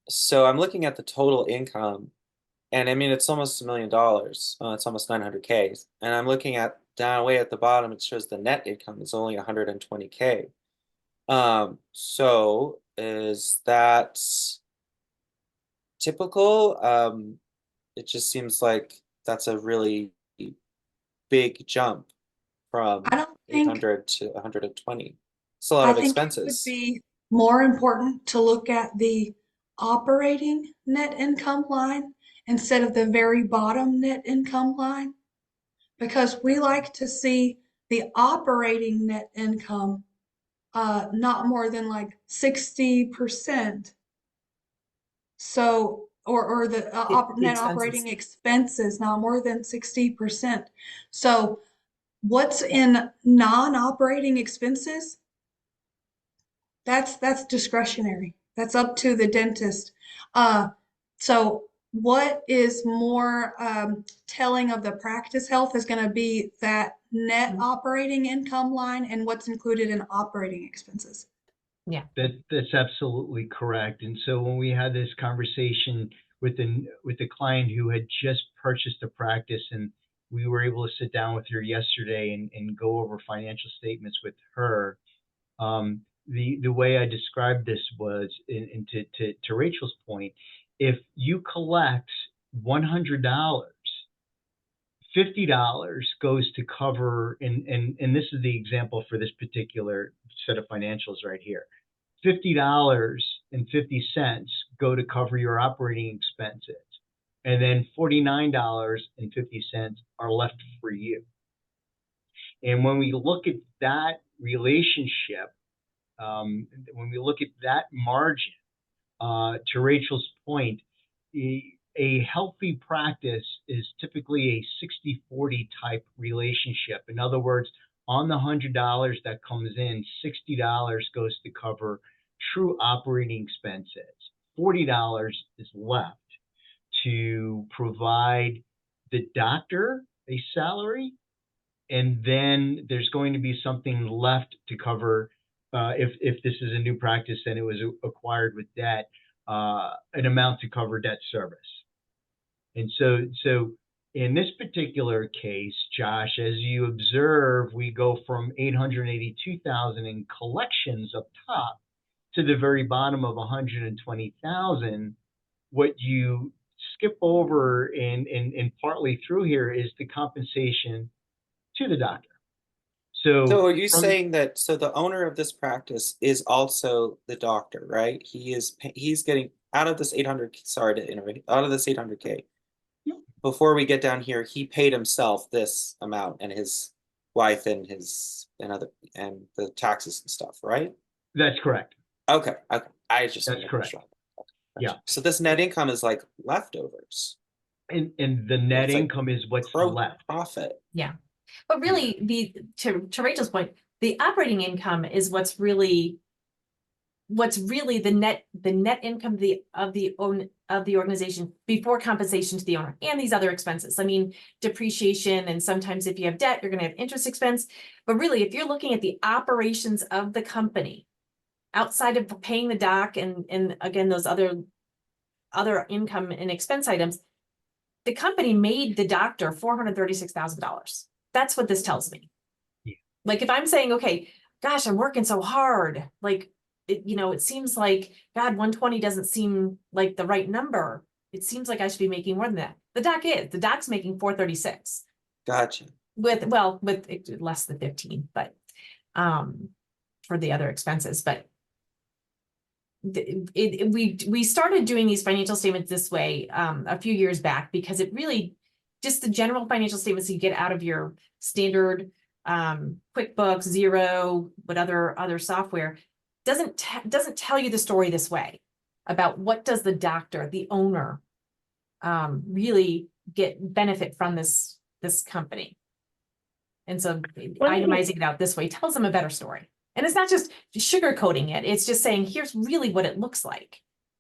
So I'm looking at the total income, and I mean it's almost $1 million. It's almost 900K. And I'm looking at down way at the bottom, it shows the net income is only 120K. So is that typical? It just seems like that's a really big jump I from don't think 800 to 120. It's a lot I of think it would expenses. be more important to look at the operating net income line instead of the very bottom net income line because we like to see the operating net income not more than like 60%. So, or the The net operating expenses. expenses not more than 60%. So, what's in non-operating expenses? That's discretionary. That's up to the dentist. Uh, so what is more telling of the practice health is going to be that net operating income line and what's included in operating expenses. Yeah. That's absolutely correct. And so when we had this conversation with the client who had just purchased a practice, and we were able to sit down with her yesterday and go over financial statements with her, the way I described this was, to Rachel's point, if you collect $100, $50 goes to cover, and this is the example for this particular set of financials right here. $50.50 go to cover your operating expenses, and then $49.50 are left for you. And when we look at that relationship, when we look at that margin, to Rachel's point, a healthy practice is typically a 60-40 type relationship. In other words, on the $100 that comes in, $60 goes to cover true operating expenses. $40 is left to provide the doctor a salary, and then there's going to be something left to cover, if this is a new practice and it was acquired with debt, an amount to cover debt service. And so in this particular case, Josh, as you observe, we go from 882,000 in collections up top to the very bottom of 120,000. What you skip over and partly through here is the compensation to the doctor. So So are you from saying that so the owner of this practice is also the doctor, right? He's getting out of this 800, sorry to interrupt, out of this 800K. Before we get down here, he paid himself this amount and his wife and his and other and the taxes and stuff, right? That's correct. Okay, okay. I just That's wanted to make correct. sure. Okay, Yeah. gotcha. So this net income is like leftovers. And the net It's like income is what's left. profit. Yeah. But really, to Rachel's point, the operating income is what's really the net income of the organization before compensation to the owner and these other expenses. I mean, depreciation, and sometimes if you have debt, you're going to have interest expense. But really, if you're looking at the operations of the company outside of paying the doc and again those other income and expense items, the company made the doctor $436,000. That's what this tells me. Yeah. Like if I'm saying, okay, gosh, I'm working so hard, like it seems like, God, 120 doesn't seem like the right number. It seems like I should be making more than that. The doc's making 436 Gotcha. with less than 15, but for the other expenses. But we started doing these financial statements this way a few years back because it really just the general financial statements you get out of your standard QuickBooks, Xero, but other software doesn't tell you the story this way about what does the doctor, the owner, really benefit from this company. And so itemizing it out this way tells them a better story. And it's not just sugarcoating it. It's just saying, here's really what it looks like.